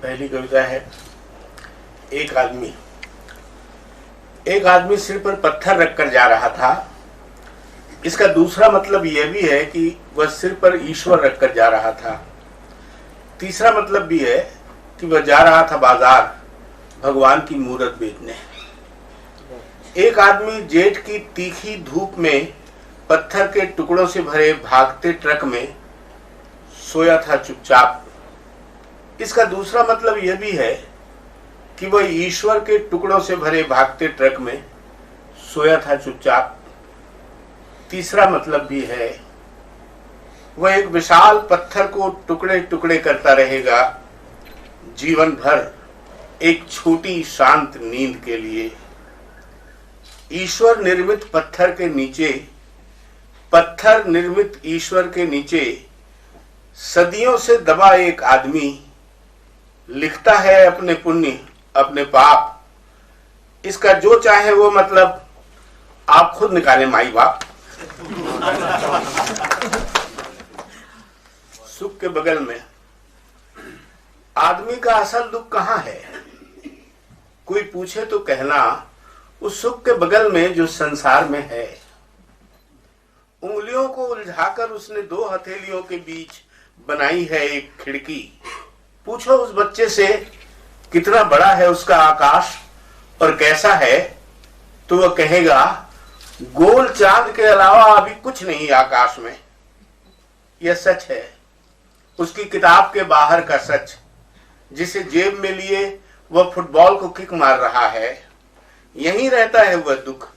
पहली कविता है। एक आदमी सिर पर पत्थर रखकर जा रहा था। इसका दूसरा मतलब यह भी है कि वह सिर पर ईश्वर रखकर जा रहा था। तीसरा मतलब भी है कि वह जा रहा था बाजार भगवान की मूरत बेचने। एक आदमी जेठ की तीखी धूप में पत्थर के टुकड़ों से भरे भागते ट्रक में सोया था चुपचाप। इसका दूसरा मतलब यह भी है कि वह ईश्वर के टुकड़ों से भरे भागते ट्रक में सोया था चुपचाप। तीसरा मतलब भी है वह एक विशाल पत्थर को टुकड़े टुकड़े करता रहेगा जीवन भर एक छोटी शांत नींद के लिए। ईश्वर निर्मित पत्थर के नीचे, पत्थर निर्मित ईश्वर के नीचे सदियों से दबा एक आदमी लिखता है अपने पुण्य अपने पाप। इसका जो चाहे वो मतलब आप खुद निकालें माई बाप। सुख के बगल में आदमी का असल दुख कहाँ है? कोई पूछे तो कहना उस सुख के बगल में जो संसार में है। उंगलियों को उलझाकर उसने दो हथेलियों के बीच बनाई है एक खिड़की। पूछो उस बच्चे से कितना बड़ा है उसका आकाश और कैसा है, तो वह कहेगा गोल चांद के अलावा अभी कुछ नहीं आकाश में। यह सच है, उसकी किताब के बाहर का सच, जिसे जेब में लिए वह फुटबॉल को किक मार रहा है। यहीं रहता है वह दुख,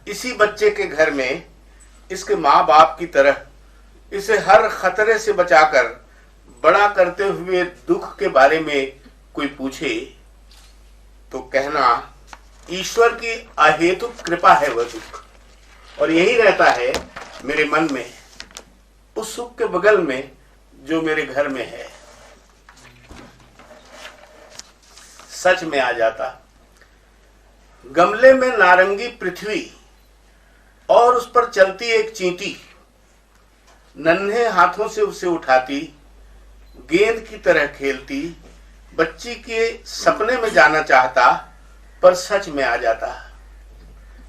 इसी बच्चे के घर में। इसके माँ बाप की तरह इसे हर खतरे से बचाकर बड़ा करते हुए दुख के बारे में कोई पूछे तो कहना ईश्वर की अहेतुक कृपा है वह दुख, और यही रहता है मेरे मन में, उस सुख के बगल में जो मेरे घर में है। सच में आ जाता गमले में नारंगी पृथ्वी और उस पर चलती एक चींटी, नन्हे हाथों से उसे उठाती, गेंद की तरह खेलती, बच्ची के सपने में जाना चाहता पर सच में आ जाता।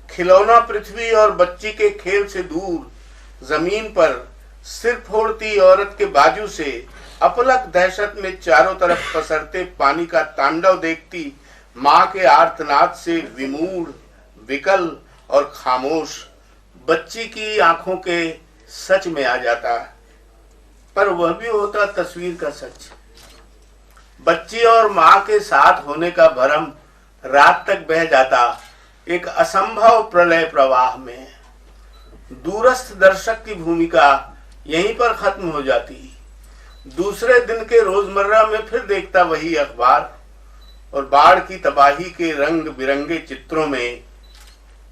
खिलौना पृथ्वी और बच्ची के खेल से दूर जमीन पर सिर फोड़ती औरत के बाजू से अपलक दहशत में चारों तरफ पसरते पानी का तांडव देखती माँ के आर्तनाद से विमूढ़, विकल और खामोश बच्ची की आंखों के सच में आ जाता। पर वह भी होता तस्वीर का सच। बच्ची और माँ के साथ होने का भ्रम रात तक बह जाता एक असंभव प्रलय प्रवाह में। दूरस्थ दर्शक की भूमिका यहीं पर खत्म हो जाती। दूसरे दिन के रोजमर्रा में फिर देखता वही अखबार और बाढ़ की तबाही के रंग बिरंगे चित्रों में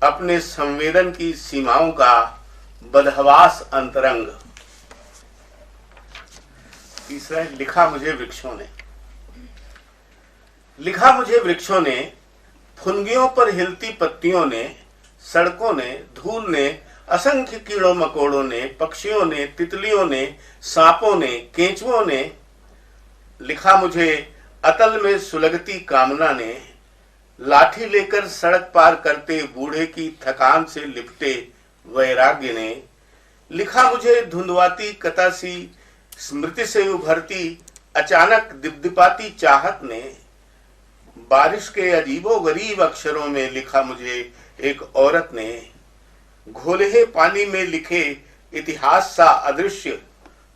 अपने संवेदन की सीमाओं का बदहवास अंतरंग। तीसरा, लिखा मुझे वृक्षों ने। लिखा मुझे वृक्षों ने, फुनगियों पर हिलती पत्तियों ने, सड़कों ने, धूल ने, असंख्य कीड़ों मकोड़ों ने, पक्षियों ने, तितलियों ने, सांपों ने, केंचुओं ने। लिखा मुझे अतल में सुलगती कामना ने, लाठी लेकर सड़क पार करते बूढ़े की थकान से लिपटे वैराग्य ने। लिखा मुझे धुंधवाती कतासी स्मृति से उभरती अचानक दिपदिपाती चाहत ने। बारिश के अजीबो गरीब अक्षरों में लिखा मुझे एक औरत ने। घोले पानी में लिखे इतिहास सा अदृश्य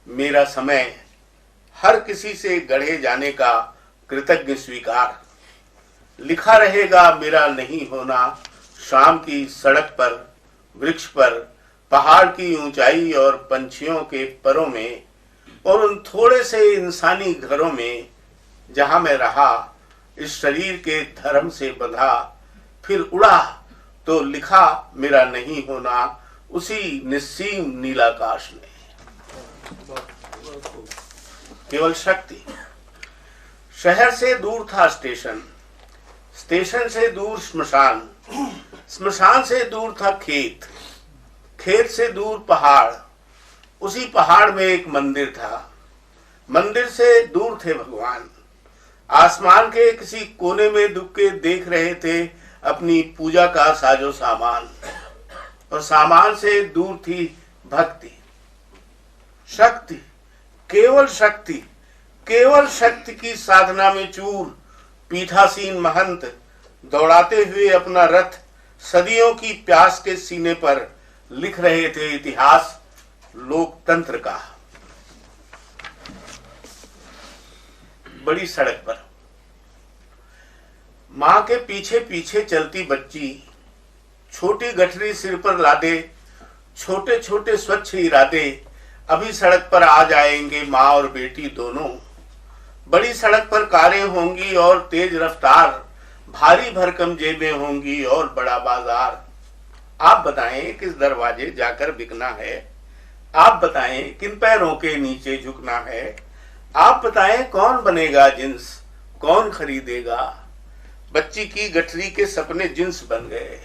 मेरा समय, हर किसी से गढ़े जाने का कृतज्ञ स्वीकार। लिखा रहेगा मेरा नहीं होना शाम की सड़क पर, वृक्ष पर, पहाड़ की ऊंचाई और पंछियों के परों में, और उन थोड़े से इंसानी घरों में जहां मैं रहा इस शरीर के धर्म से बंधा। फिर उड़ा तो लिखा मेरा नहीं होना उसी निस्सीम नीलाकाश में। केवल शक्ति। शहर से दूर था स्टेशन, स्टेशन से दूर श्मशान, श्मशान से दूर था खेत, खेत से दूर पहाड़, उसी पहाड़ में एक मंदिर था, मंदिर से दूर थे भगवान, आसमान के किसी कोने में दुबके देख रहे थे अपनी पूजा का साजो सामान, और सामान से दूर थी भक्ति, शक्ति, केवल शक्ति, केवल शक्ति की साधना में चूर पीठासीन महंत दौड़ाते हुए अपना रथ सदियों की प्यास के सीने पर लिख रहे थे इतिहास लोकतंत्र का। बड़ी सड़क पर मां के पीछे पीछे चलती बच्ची, छोटी गठरी सिर पर लादे, छोटे छोटे स्वच्छ इरादे, अभी सड़क पर आ जाएंगे माँ और बेटी दोनों। बड़ी सड़क पर कारें होंगी और तेज रफ्तार, भारी भरकम जेबें होंगी और बड़ा बाजार। आप बताएं किस दरवाजे जाकर बिकना है, आप बताएं किन पैरों के नीचे झुकना है, आप बताएं कौन बनेगा जिन्स, कौन खरीदेगा। बच्ची की गठरी के सपने जिन्स बन गए,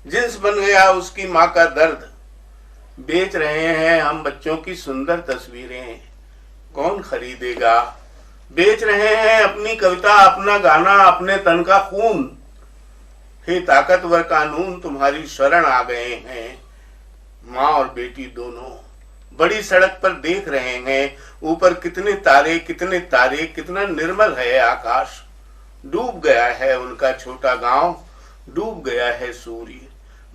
जिन्स बन गया उसकी माँ का दर्द। बेच रहे हैं हम बच्चों की सुंदर तस्वीरें, कौन खरीदेगा। बेच रहे हैं अपनी कविता, अपना गाना, अपने तन का खून। हे ताकतवर कानून तुम्हारी शरण आ गए हैं, माँ और बेटी दोनों। बड़ी सड़क पर देख रहे हैं ऊपर कितने तारे, कितने तारे, कितना निर्मल है आकाश। डूब गया है उनका छोटा गांव, डूब गया है सूर्य।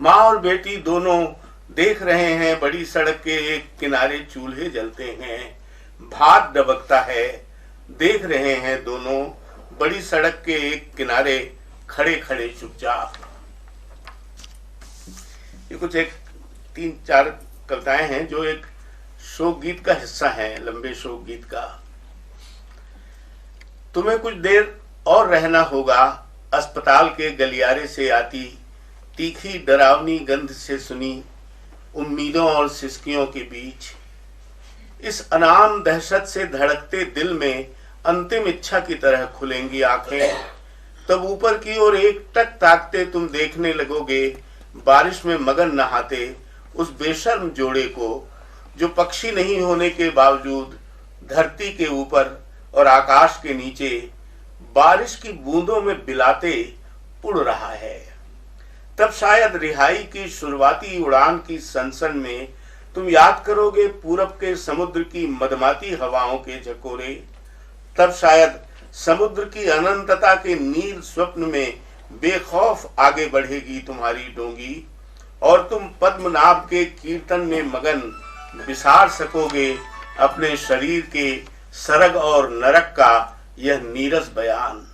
माँ और बेटी दोनों देख रहे हैं बड़ी सड़क के एक किनारे चूल्हे जलते हैं, भात डबकता है। देख रहे हैं दोनों बड़ी सड़क के एक किनारे खड़े खड़े चुपचाप। ये कुछ एक 3-4 कविताएं हैं जो एक शोक गीत का हिस्सा है, लंबे शोक गीत का। तुम्हें कुछ देर और रहना होगा, अस्पताल के गलियारे से आती तीखी डरावनी गंध से सुनी उम्मीदों और सिसकियों के बीच। इस अनाम दहशत से धड़कते दिल में अंतिम इच्छा की तरह खुलेंगी आंखें। तब ऊपर की ओर एक टक ताकते तुम देखने लगोगे बारिश में मगन नहाते उस बेशर्म जोड़े को, जो पक्षी नहीं होने के बावजूद धरती के ऊपर और आकाश के नीचे बारिश की बूंदों में बिलाते उड़ रहा है। तब शायद रिहाई की शुरुआती उड़ान की सनसन में तुम याद करोगे पूरब के समुद्र की मदमाती हवाओं के झकोरे। तब शायद समुद्र की अनंतता के नील स्वप्न में बेखौफ आगे बढ़ेगी तुम्हारी डोंगी, और तुम पद्मनाभ के कीर्तन में मगन विसार सकोगे अपने शरीर के सरग और नरक का यह नीरस बयान।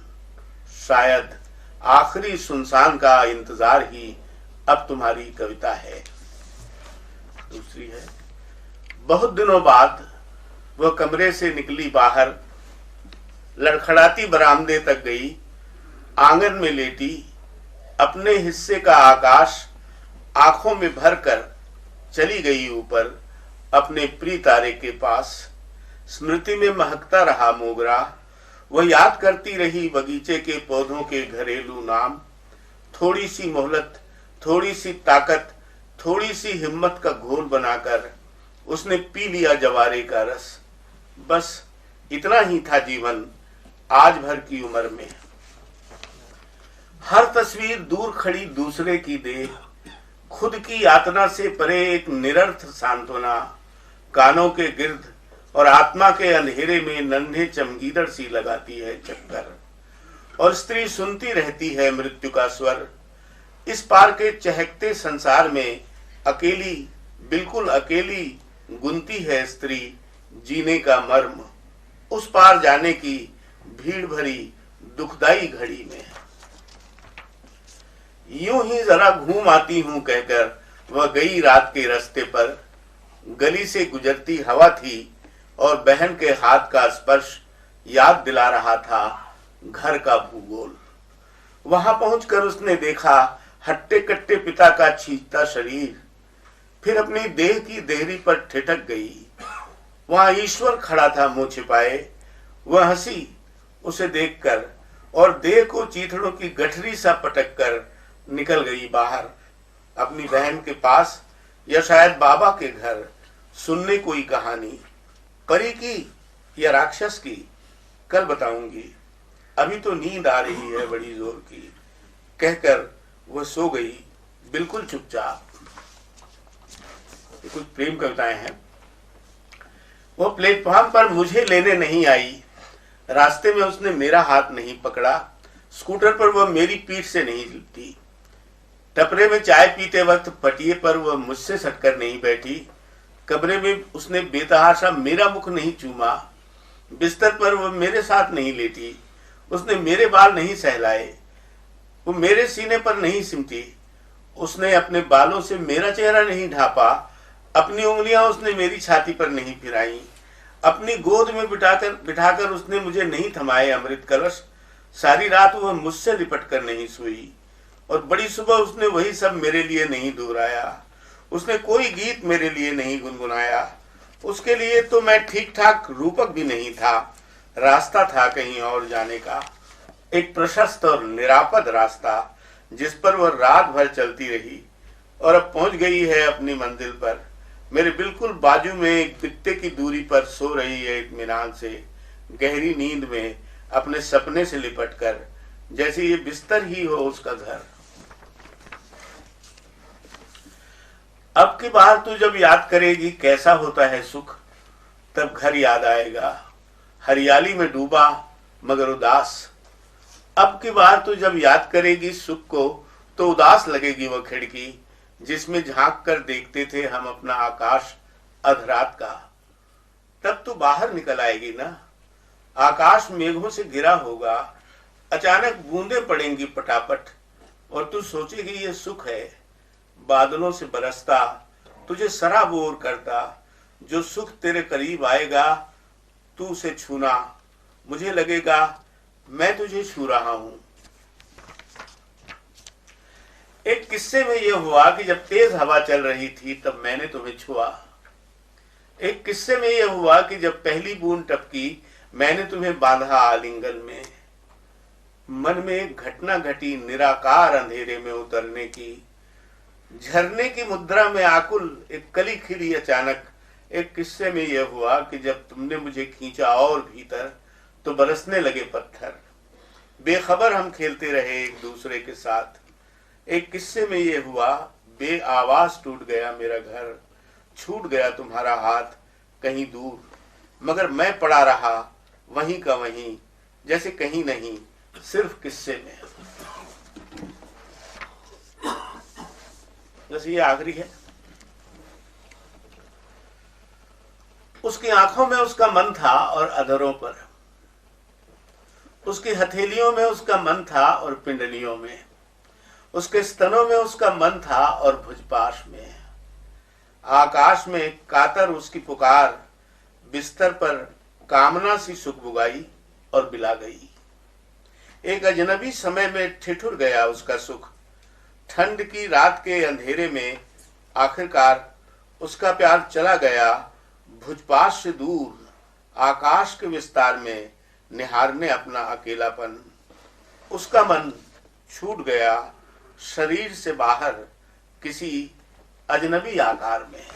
शायद आखिरी सुनसान का इंतजार ही अब तुम्हारी कविता है। दूसरी है, बहुत दिनों बाद वह कमरे से निकली बाहर, लड़खड़ाती बरामदे तक गई, आंगन में लेटी, अपने हिस्से का आकाश आंखों में भरकर चली गई ऊपर अपने प्रिय तारे के पास। स्मृति में महकता रहा मोगरा, वह याद करती रही बगीचे के पौधों के घरेलू नाम। थोड़ी सी मोहलत, थोड़ी सी ताकत, थोड़ी सी हिम्मत का घोल बनाकर उसने पी लिया जवारे का रस। बस इतना ही था जीवन आज भर की उम्र में। हर तस्वीर दूर खड़ी दूसरे की देह, खुद की यातना से परे एक निरर्थ सांत्वना। कानों के गिर्द और आत्मा के अंधेरे में नन्हे चमगीदड़ सी लगाती है चक्कर, और स्त्री सुनती रहती है मृत्यु का स्वर। इस पार के चहकते संसार में अकेली, बिल्कुल अकेली गुनती है स्त्री जीने का मर्म, उस पार जाने की भीड़ भरी दुखदाई घड़ी में। यूं ही जरा घूम आती हूं कहकर वह गई रात के रास्ते पर। गली से गुजरती हवा थी और बहन के हाथ का स्पर्श याद दिला रहा था घर का भूगोल। वहां पहुंचकर उसने देखा हट्टे कट्टे पिता का छींचता शरीर, फिर अपनी देह की देहरी पर ठिठक गई। वहां ईश्वर खड़ा था मुंह छिपाए। वह हंसी उसे देखकर और देह को चीथड़ों की गठरी सा पटक कर निकल गई बाहर, अपनी बहन के पास या शायद बाबा के घर, सुनने कोई कहानी, परी की या राक्षस की, कल बताऊंगी। अभी तो नींद आ रही है बड़ी जोर की, कहकर वह सो गई बिल्कुल चुपचाप। कुछ प्रेम कविताएं हैं। वो प्लेटफॉर्म पर मुझे लेने नहीं आई, रास्ते में उसने मेरा हाथ नहीं पकड़ा, स्कूटर पर वह मेरी पीठ से नहीं लिपटी, टपरे में चाय पीते वक्त पटिए पर वह मुझसे सटकर नहीं बैठी, कमरे में उसने बेतहाशा मेरा मुख नहीं चूमा, बिस्तर पर वह मेरे साथ नहीं लेटी, उसने मेरे बाल नहीं सहलाए, वो मेरे सीने पर नहीं सिमटी, उसने अपने बालों से मेरा चेहरा नहीं ढापा, अपनी उंगलियां उसने मेरी छाती पर नहीं फिराई, अपनी गोद में बिठाकर उसने मुझे नहीं थमाए अमृत कलश, सारी रात वह मुझसे लिपट कर नहीं सोई, और बड़ी सुबह उसने वही सब मेरे लिए नहीं दोहराया, उसने कोई गीत मेरे लिए नहीं गुनगुनाया, उसके लिए तो मैं ठीक ठाक रूपक भी नहीं था, रास्ता था कहीं और जाने का, एक प्रशस्त और निरापद रास्ता जिस पर वह रात भर चलती रही, और अब पहुंच गई है अपनी मंजिल पर, मेरे बिल्कुल बाजू में एक बित्ते की दूरी पर सो रही है इत्मीनान से, गहरी नींद में अपने सपने से लिपट कर, जैसे ये बिस्तर ही हो उसका घर। अब की बार तू जब याद करेगी कैसा होता है सुख, तब घर याद आएगा हरियाली में डूबा मगर उदास। अब की बार तू जब याद करेगी सुख को, तो उदास लगेगी वह खिड़की जिसमें झांक कर देखते थे हम अपना आकाश अधरात का। तब तू बाहर निकल आएगी ना, आकाश मेघों से घिरा होगा, अचानक बूंदें पड़ेंगी पटापट, और तू सोचेगी ये सुख है, बादलों से बरसता तुझे सराबोर करता, जो सुख तेरे करीब आएगा तू उसे छूना, मुझे लगेगा मैं तुझे छू रहा हूं। एक किस्से में यह हुआ कि जब तेज हवा चल रही थी तब मैंने तुम्हें छुआ। एक किस्से में यह हुआ कि जब पहली बूंद टपकी मैंने तुम्हें बांधा आलिंगन में। मन में एक घटना घटी निराकार अंधेरे में उतरने की, झरने की मुद्रा में आकुल एक कली खिली अचानक। एक किस्से में यह हुआ कि जब तुमने मुझे खींचा और भीतर, तो बरसने लगे पत्थर, बेखबर हम खेलते रहे एक दूसरे के साथ। एक किस्से में यह हुआ बे आवाज टूट गया मेरा घर, छूट गया तुम्हारा हाथ कहीं दूर, मगर मैं पड़ा रहा वहीं का वहीं, जैसे कहीं नहीं सिर्फ किस्से में। बस ये आखिरी है। उसकी आंखों में उसका मन था और अधरों पर, उसकी हथेलियों में उसका मन था और पिंडलियों में, उसके स्तनों में उसका मन था और भुजपाश में। आकाश में कातर उसकी पुकार, बिस्तर पर कामना सी सुख बुगाई और बिला गई। एक अजनबी समय में ठिठुर गया उसका सुख, ठंड की रात के अंधेरे में आखिरकार उसका प्यार चला गया भुजपाश से दूर, आकाश के विस्तार में निहारने अपना अकेलापन। उसका मन छूट गया शरीर से बाहर किसी अजनबी आकार में।